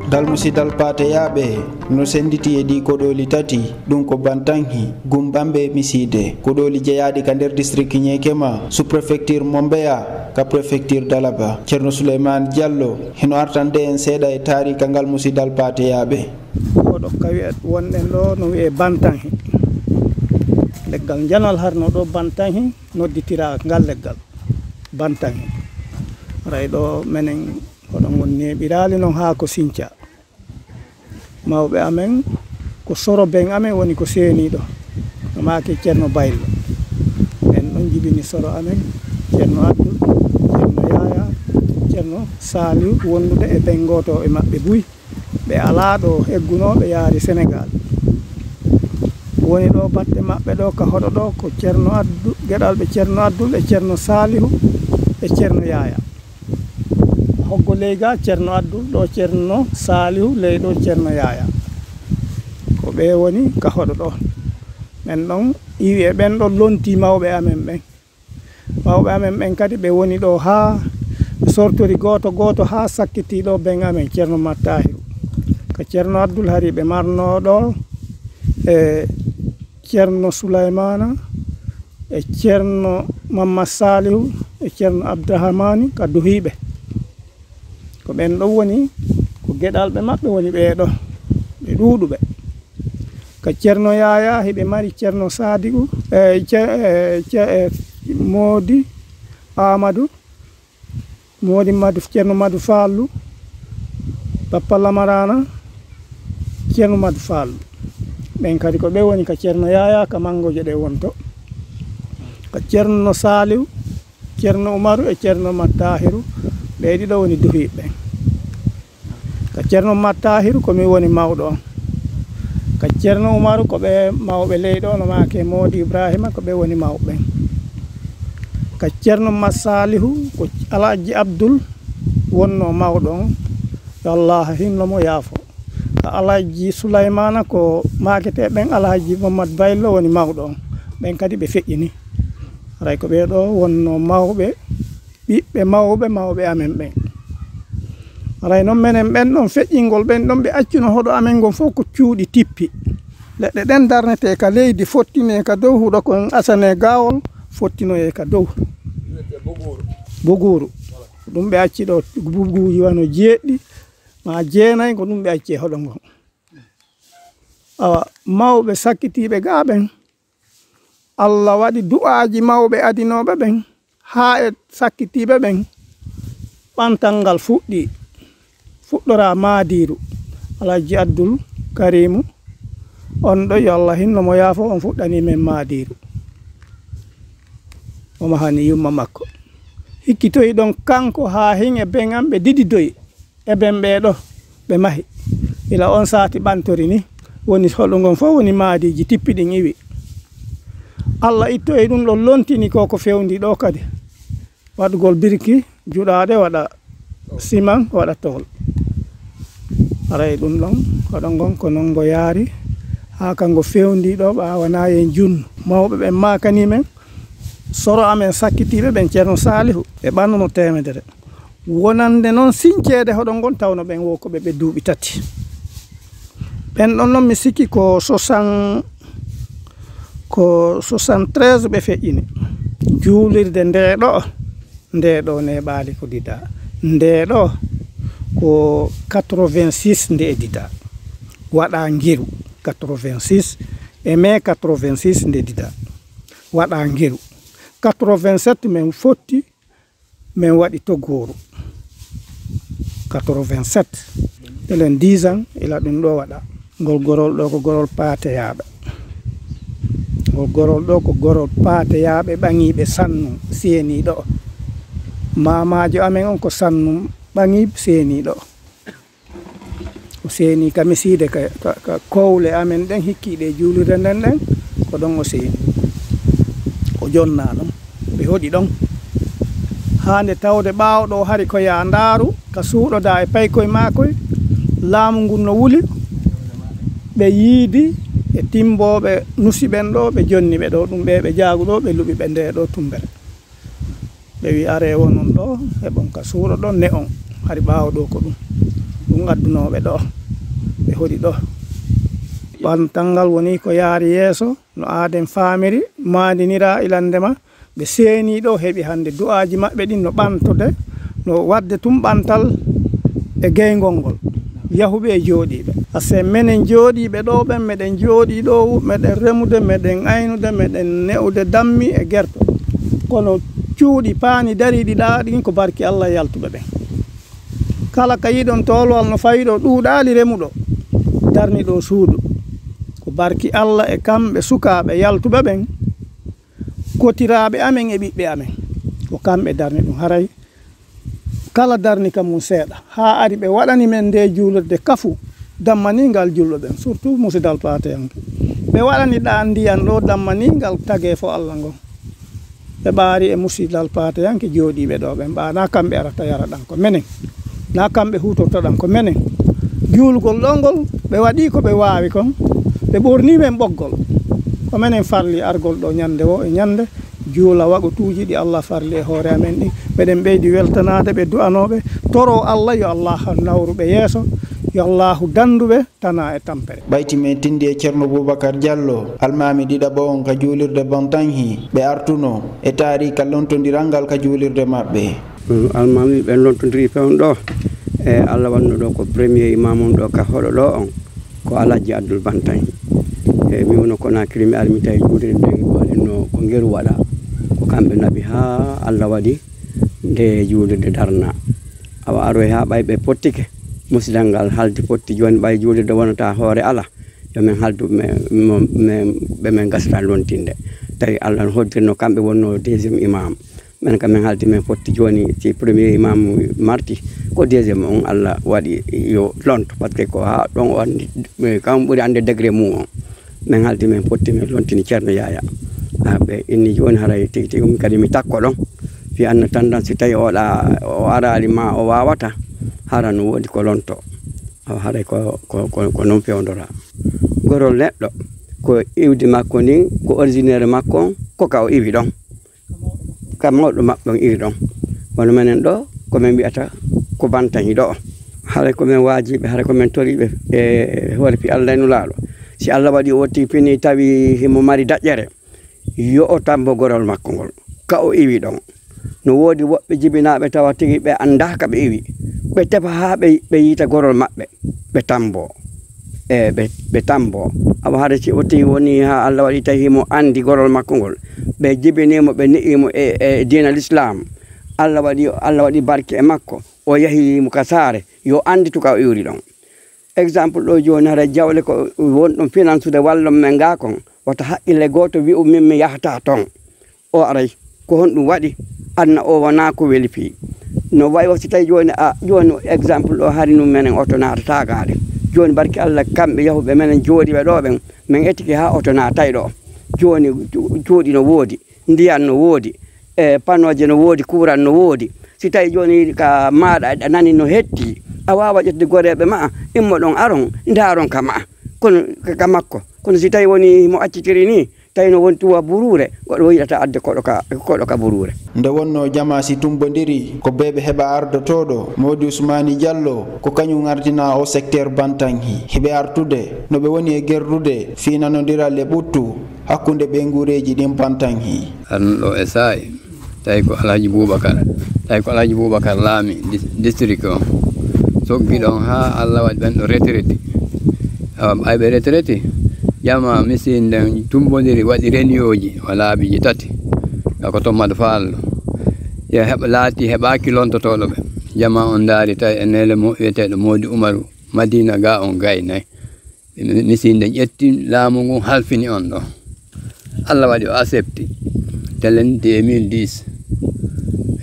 dal musidal pateyaɓe no senditi e ɗi koɗoli tati ɗum ko Bantanhi, Gumbambe, Miside. Koɗoli jeeyaɗi ka nder district Ñekema, sous préfecture Mombeya ka préfecture Dalaba. Ceerno Souleymane Diallo hino artande en seeɗa e taarika ngal musidal pateyaɓe. Oɗo kawi wonɗen ɗo no wiye Bantanhi, leggal janal harno ɗo Bantanhi nodditira ngal leggal Bantanhi. Ray ɗo menen oɗon woni neɓirali noon ha ko Sinthia. Mawɓe amen ko soro ben amen woni ko seeniɗo no make Ceerno Baylo. En ɗon jibini soro amen Ceerno Abdou, Ceerno Yaya, Ceerno Saliou wondude e ben goto e maɓɓe buy ɓe ala ɗo eggunoɓe yaari Sénégal. Woni ɗo batte maɓɓe ɗo ka hoɗo ɗo ko Ceerno Abdou, geɗalɓe Ceerno Abdou e Ceerno Saliou e Ceerno Yaya. Hoggo ley ga Ceerno Abdou ɗo Ceerno Saliou ley ɗo Ceerno Yaya, ko ɓe woni ka hoɗo ɗo. Men ɗon iwi e ɓen ɗon lonti mawɓe amen ɓen. Mawɓe amen ɓen kadi ɓe woni ɗo ha ɓe sortori goto goto ha sakkiti ɗo ben amen Ceerno Mattahiru. Ka Ceerno Abdoul hari ɓe marno ɗo e Ceerno Souleymana e Ceerno Mamad Saliou e Ceerno Abdourahmani ka duhiɓe. Ko ɓen ɗo woni ko geɗalɓe maɓɓe woni ɓeɗo ɓe ɗuuɗuɓe. Ka Ceerno Yaya hiɓe mari Ceerno Sadigu Modi Amadou, Modi Madu, Ceerno Madu Fallu, Papa Lamarana, Ceerno Madu Fallu. Ɓen kadi ko ɓe woni ka Ceerno Yaya ka mangoje ɗe wonto. Ka Ceerno Saliou, Ceerno Umaru e Ceerno Mattahiru ɓe ɗiɗo woni duhiɓe. Ka Ceerno Mattahiru komi woni mawɗo on. Ka Ceerno Umaru ko ɓe mawɓe leyɗo no make Modi Ibrahima ko ɓe woni mawɓe. Ka Ceerno Massalihu ko Alaji Abdoul wonno mawɗo on, yo Allah hinnomo yaafo. Ka Alaji Souleymana ko makete ɓen Alaji Mamad Baylo woni mawɗo on. Ɓen kadi ɓe feƴƴini. Ray ko ɓeɗo wonno mawɓe ɓiɓɓe mawɓe amen ɓen. Ray noon menen ɓen ɗon feƴƴingol ɓen ɗon ɓe accuno hoɗo amen gon fof ko cuuɗi tippi. Leɗɗe ɗen darnete ka leydi fottine ka dow huɗo kon asane gawol fottinoye ka dow Boguru. Ɗum ɓe acci ɗo bubuji wano jeeɗɗi ma jeenayi ko ɗum ɓe acci e hoɗo ngon. Awa mawɓe sakkitiɓe ga ɓen Allah waɗi du'aji mawɓe adinoɓe ɓen ha e sakkitiɓe ɓen ɓantal ngal fuɗɗora Madiru Alaji Abdoul Karimu on ɗo yo Allah hinno mo yaafo on fuɗɗani men Madiru o mahani yumma makko. Hikkitoyi ɗon kanko ha hin e ben am ɓe dididoyi e ben ɓeɗo ɓe mahi ila on sati ɓantori ni woni hoɗo ngon fof woni maadiji tippiɗin iwi. Allah ittoyi ɗum ɗon lontini ko fewndi ɗo kadi waɗugol birki juɗaɗe waɗa siman waɗa tol. Aray ɗum ɗon hoɗo ngon ko non ngo yaari ha kango fewndi ɗo ɓawana e junnu. Mawɓe ɓen makani men soro amen sakkitiɓe ɓen Ceerno Salihu ɓe ɓannuno temedere. Wonande noon sincede hoɗo ngon tawno ɓen wo ko ɓe duuɓi tati. Ɓen ɗon noon mi sikki ko 73 ɓe feƴƴini. Juulirde ndeɗo neɓali ko dida. Ndeɗo ko 86 nde dida. Waɗa ngiru 86 e mai 86 nde dida. Waɗa ngiru 87 min fotti min waɗi Togoru 87 elen 10 ans ila ɗum ɗo waɗa. Ngol gorol ɗo ko gorol pateyaɓe. Ngol gorol ɗo ko gorol pateyaɓe ɓaŋiɓe sannu seeniɗo. Mamajo amen on ko sannu ɓaŋi seeniɗo. O seeni ka Miside ka kowle amen ɗen hikkiɗe juulirde nden ɗen ko ɗon o seeni. O jonna ɗon ɓe hoɗi ɗon hande tawde ɓawɗo hari ko ya ndaaru ka suuɗoda e paykoye makoye laamu ngun no wuli ɓe yiidi e timboɓe nusiɓen ɗo ɓe jonni ɓe ɗo ɗum ɓe jaagu ɗo ɓe luɓi ɓe nde ɗo tumbere ɓe wi are wonon ɗo heɓon ka suuɗo ɗo ne on hari ɓawo ɗo ko ɗum ɗum addunoɓe ɗo ɓe hoɗi ɗo. Bantal ngal woni ko yaari yeeso no aaden faamiri maandinira ilandema ɓe seeni ɗo heɓi hande du'aji maɓɓe ɗin no ɓantode no wadde tum ɓantal e geygol ngol yahuɓe e jooɗiɓe. Ase menen jooɗiɓe ɗo ɓen meɗen jooɗi ɗo meɗen remude meɗen aynude meɗen ne'ude dammi e gerto, kono cuuɗi paani dariɗi ɗa ɗin ko barki Allah yaltuɓe ɓen. Kala ka yiɗon tolwal no fawi ɗo ɗuuɗali remuɗo darni ɗo suudu ko barki Allah e kamɓe sukaɓe yaltuɓe ɓen kotiraɓe amen e ɓiɓɓe amen ko kamɓe darni ɗum. Haray kala darni kam mum seeɗa ha ari ɓe waɗani men nde juulirde kafu dammaningal julɗo ɓen surtout musidal pateyanke ɓe waɗani ɗa ndiyan ɗo dammaningal tage fo Allah ngon ɓe ɓaari e musidal pateyanke jooɗiɓe ɗo ɓen ɓana kamɓe arata yara ɗan ko menen na kamɓe hutorto ɗan ko menen juulgol ɗo ngol ɓe waɗi ko ɓe wawi kon ɓe ɓorni men ɓoggol ko menen farli argol ɗo ñande wo e ñande juula waɗotuji ɗi Allah farli e hoore amen ɗi meɗen ɓeydi weltanade ɓe du'anoɓe toro Allah yo Allah nawruɓe yeeso yo Allahu danduɓe tana e tampere. ɓayti men tindi e ceerno Boubacar Diallo almami ɗiɗaɓo on ka juulirde Bantanhi ɓe artuno e taarika lontodiral ngal ka juulirde maɓɓe. Almami ɓe lontodiri fewn ɗo e Allah wanno ɗo ko premier imam on ɗo ka hoɗo ɗo on ko Alhaji Abdoul Bantahi e mi wono Conakry mi ari mi tawi juulirde no ko ngeru waɗa ko kamɓe naɓi ha Allah waɗi nde juulirde darna awa aroy ha ɓay ɓe pottike musidal ngal haldi potti joni ɓay juulirde wonata hoore ala yomin haldu ɓe men gasata lontinde tawi Allah no hoddirno kamɓe wonno deuxiéme imam men kam min haldi men potti joni si premier imam marti ko deuxiéme on Allah waɗi yo lonto par ce que ko ha ɗon o andi kam ɓuuri ande degré mum on min haldi men potti min lontini ceerno Yaya ɓe inni joni haray tigi tigi min kadi mi takko ɗon fi anna tendance si tawi o arali ma o wawata hara no woodi ko lonto haray ko non pewdora gorol neɗɗo ko iwdi makko ni ko originaire makko on ko ka o iwi ɗon ka mawɗo maɓɓe on iri ɗon wono menen ɗo komin mbiyata ko Bantahi ɗo haray komin waajiɓe haray komin toriɓe e hoore pi Allah no laaɗo si Allah waɗi o wotti fini tawi himo mari daƴƴere yo o tambo gorol makko ngol ka o iwi ɗon no woodi woɓɓe jibinaɓe tawa tigi ɓe anda ka ɓe iwi ɓe tefa ha ɓe yiita gorol maɓɓe ɓe tambo e ɓe tambo awa haade si o tigi woni ha Allah waɗi tawi himo andi gorol makko ngol ɓe jibinimo ɓe ni'imo e dina l'islam Allah waɗi barke e makko o yahimo ka saare yo andi tuka o iwri ɗon exemple ɗo joni haɗa jawle ko wonɗum finansude wallon men ga kon wata haqqille goto wi min mi yahata toon o aray ko honɗum waɗi anna o wona ko weli pi no wayi o si tawi joni joni exemple ɗo hari num menen oto natatagaɗe joni barki Allah kamɓe yahuɓe menen jooɗiɓe ɗo ɓen min ettiki ha oto natay ɗo joni cuuɗi no woodi ndiyan no woodi e panoje no woodi kuran no woodi si tawi joni ka maɗa a nani no hetti a wawa ƴettude goreɓe ma immo ɗon aron daron ka ma kono ka makko kono si tawi woni mo accitiri ni tawi no woni tuwa burure goɗo yiɗata adde koɗo ka burure nde wonno jama si tumbodiri ko beɓe heɓa ardotoɗo Mody Ousmani Diallo ko kañum ardina o secteur Bantanhi heɓe artude no ɓe woni e gerrude finanodiral e ɓuttu hakkude ɓe guureji ɗin Bantanhi arnuɗo e saayi tawi ko Alhaji Boubacar laami district o soggi ɗon ha Allah waɗi ɓen ɗo retraité ɓayɓe retraité jama misin nden tumbodiri waɗi renioji o laabiji tati ko Tommade Fallo yo laati heɓaki lontotoɗo ɓe jama on daari tawi e nele wiyeteɗo Mody Umaru Madina ga on gaynayi misin nden ƴetti laamu ngun halfini on ɗo Allah waɗi o accepti telen 2010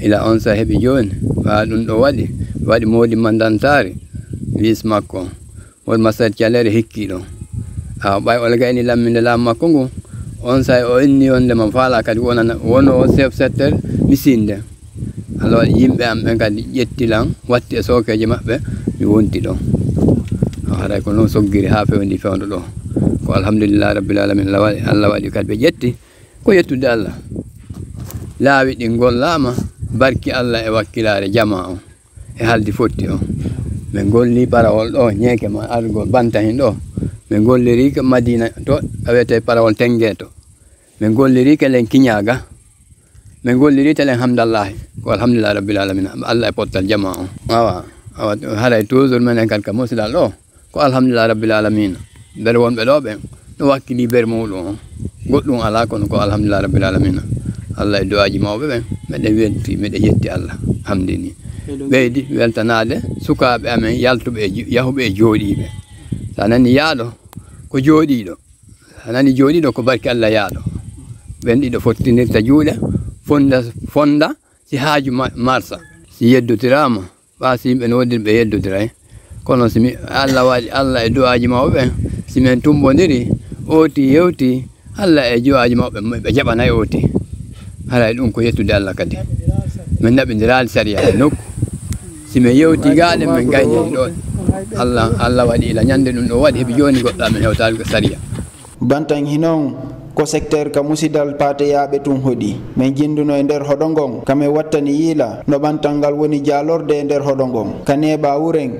ila on sa heɓi joni ɓa ɗum ɗo waɗi Mody Mandantari vice makko won Masad Thialere hikki ɗon ɓay ole gayni lamminde laamu makko ngu on sa o inni on nde ma faala kadi wono chef secteur misinde Allah waɗi yimɓe am ɓen kadi ƴettilan watti e sokeje maɓɓe mi wonti ɗon haray ko noon soggiri ha fewndi fewndo ɗo ko alhamdulillah rabbil alamin Allah waɗi kadi ɓe ƴetti ko yettude Allah laawi ɗi gollama barki Allah e wakkilare jama on e haldi fotti on min golli parawol ɗo ñeeke ma argol bantahin ɗo min golliri ke Madina to awete parawol tengeto min golliri ke len kiñaga min golliri telen hamdallahi ko alhamdulillah rabbil alamin Allah e pottal jama on awa haray toujours menen kadi ka musidal ɗo ko alhamdulillah rabbil alamin nder wonɓe ɗo ɓen ɗo wakkili ber muɗum on goɗɗum ala kono ko alhamdulillah rabbil alamin Allah e du'aji mawɓe ɓen meɗen welti meɗen yetti Allah hamdini ɓeydi weltanade sukaɓe amen yaltuɓe yahuɓe e jooɗiɓe sa nani yaaɗo ko jooɗiɗo sa nani jooɗiɗo ko barke Allah yaaɗo ɓen ɗiɗo fottinirta juuɗe fonda si haaju marsa si yeddotirama ɓaasi yimɓe no woddiri ɓe yeddotiray kono simi Allah waɗi Allah e du'aji mawɓe ɓen simin tumbodiri ooti yewti Allah e du'aji mawɓe ɓe jaɓanay ooti haray ɗum ko yettude Allah kadi min naɓidirali sariya e nokku simin yewti gaɗe min gaynini ɗon Allah waɗi ila ñande ɗum ɗo waɗi heɓi joni goɗɗa min hewtali ko sariya bantan hinon ko secteur ka musidal pateyaɓe tun hoɗi min jinduno e nder hoɗo ngon kame wattani yiila no bantal ngal woni jalorde e nder hoɗo ngon ka neɓa wuren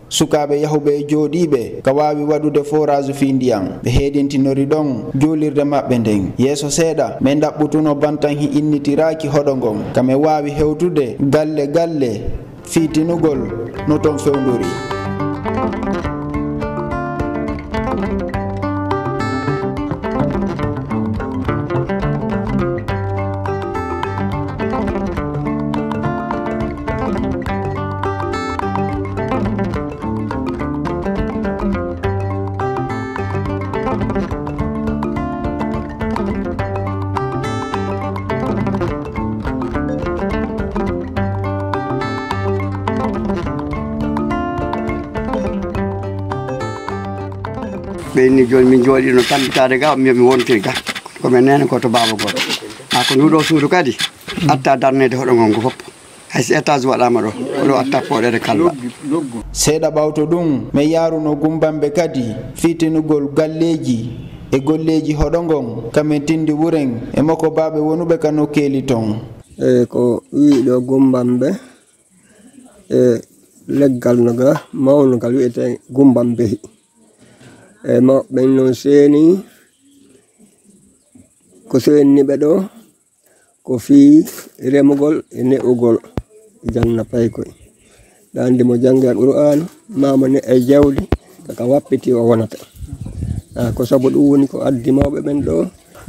sukaɓe yahuɓe e jooɗiɓe ka wawi waɗude forage fi ndiyam ɓe heɗintinori ɗon juulirde maɓɓe nden yeeso seeɗa min ɗaɓɓutuno bantan hi innitiraki hoɗo ngon kame wawi hewtude galle galle fiitinugol no ton fewnduri ɓeyni joni min jooɗino tambitade ga mi wontiri ga komin nene ko to baba goto ko nduɗo suudu kadi atta darnede hoɗo ngon ko fof haysi étage waɗama ɗo oɗo atta poɗede kalba seeɗa ɓawto ɗum min yaruno gumbamɓe kadi fiitinugol galleji e golleji hoɗo ngon kamin tindi wuren e makko baɓe wonuɓe ka nokkeli ton ko wiiɗo gumbamɓe e leggal noga mawnugal wiyete gumbambehi e maɓɓe noon seeni ko seenniɓe ɗo ko fii remugol e ne'ugol janna paykoy ɗandi mo jangge alqur'anu mamo ne e jawdi kaka wappiti o wonata ko sabu ɗum woni ko addi mawɓe ɓen ɗo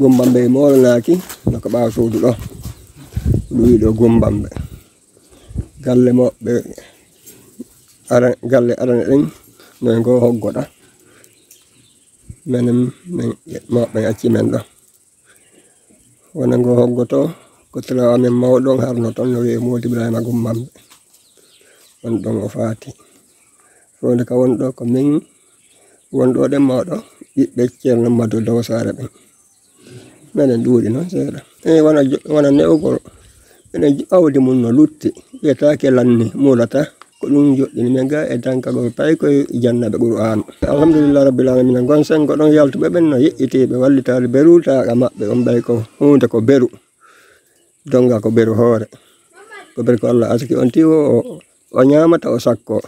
gumbamɓe molnaki noko ɓawa suudu ɗo ɗum wiɗo gumbamɓe galle maɓɓe galle arane ɗen noy ngo hoggoɗa menen maɓɓe acci men ɗo wona ngo hoggoto ko telawa men mawɗon harno toon no wiye Mody Ibrahima Gumbamɓe won ɗon o faati fonde ka wonɗo ko min wonɗo ɗen mawɗo ɓiɓɓe ceerno Madou Dow Sare ɓen menen ɗuuɗi noon seeɗa wona ne'ugol enen awdi mum no lutti wiyetake lanni mulata ko ɗum joɗɗini men ga e dankagol pay koye jannaɓe qur'an alhamdulillah rabbil alamin gon sengo ɗon yaltuɓe ɓen no yeƴƴitiɓe wallitade berutaga maɓɓe on ɓay ko hunde ko beru donga ko beru hoore ko beru ko Allah asiki on tiwo o ñamata o sakko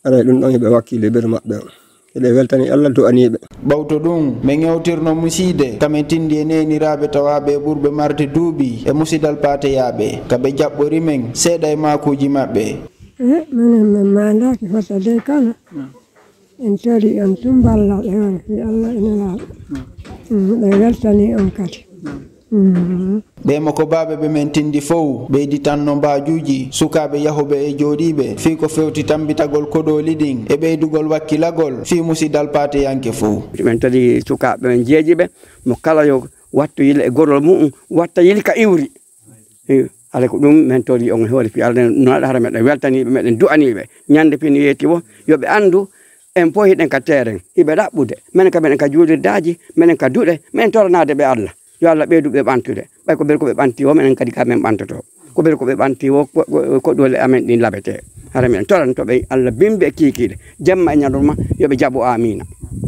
aray ɗum ɗon heɓe wakkili beru maɓɓe o eɗe weltani Allah du'aniɓe ɓawto ɗum min ŋewtirno muside kamin tindi e neniraɓe tawaɓe ɓurɓe marde duuɓi e musidal pateyaɓe kaɓe jaɓɓori men seeɗa e makuji maɓɓe minen min mandaki fotade kala en tori on tum ballaɓe on fi Allah enelaɓe ɓe weltani on kadi ɓe mo ko baɓe ɓe men tindi fof ɓeydi tanno mbajuji sukaɓe yahuɓe e jooɗiɓe fi ko fewti tambitagol koɗoli ɗin e ɓeydugol wakkilagol fi musidal pateyanke fof men tadi sukaɓe men jeejiɓe mo kala yo wattu yile e gorol mum watta yili ka iwri ala ko ɗum men tori on hoore fi Allah noɗa hara meɗen weltaniɓe meɗen du'aniɓe ñande fini yeeti wo yoɓe andu en fof hiɗen ka terrain hiɓe ɗaɓɓude minen ka meɗen ka juulirdaji minen ka duɗe minen toranade ɓe Allah yo Allah ɓeyduɓe ɓantude ɓay ko ɓeɗa koɓe ɓanti o minen kadi ka men ɓantoto ko ɓeɗa koɓe ɓanti o koɗole amen ɗin laɓete hara meɗen torantoɓe Allah bimbi e kikiɗe jemma e ñalorma yoɓe jaaɓo amina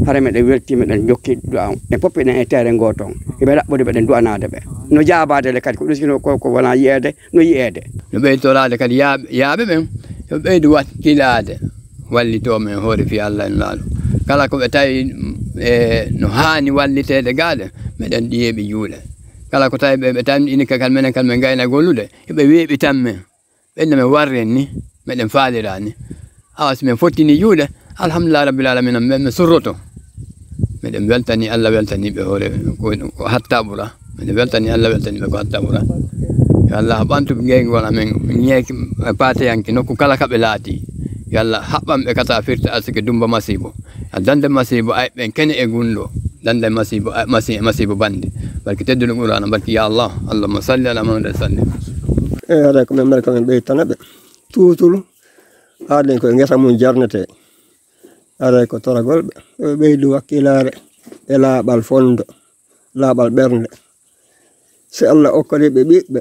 hara meɗen welti meɗen jokki du'a en poppiɗen e terrain goto on hiɓe ɗaɓɓude ɓeɗen du'anade ɓe no jaabade le kadi ko ɗusino ko wona yiyede no yiyede no ɓeytorade kadi yaaɓe ɓen yo ɓeydu wakkilade wallito men hoore fi Allah en laaɗo kala ko ɓe tawi no haani wallitede gaade meɗen ɗiyeɓe juuɗe kala ko tawi ɓe tamɗini kakal menen kal men gayna gollude yoɓe weeɓi tan men ɓenna men warren ni meɗen faalira ni awa so men fottini juuɗe alhamdulillah rabbil alamina men sorroto meɗen weltani Allah weltaniɓe hoore ko hatta ɓura meɗen weltani Allah weltaniɓe ko hatta ɓura yo Allah ɓantu geygol amen ñeeki pateyanke nokku kala kaɓe laati yo Allah haɓɓanɓe kata firta asike dumba masibo dande masibo ay ɓen kene e gunɗo dande masibo bande barki tedduɗo qur'ana barki ya Allah allahumma salli ala muhammad sallim haɗa ko men mbaɗa komin ɓeytana ɓe tutulu haaɗen koye ngesa mum jarnete haɗa ko toragol ɓe ɓeydu wakkilare e laaɓal fondo laaɓal ɓernde si Allah okkoriɓe ɓiɓɓe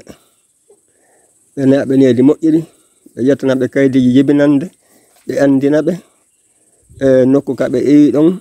ɓe neeɓe needi moƴƴiri ɓe ƴettanaɓe kaydiji jibinande ɓe andina ɓe e nokku ka ɓe ewi ɗon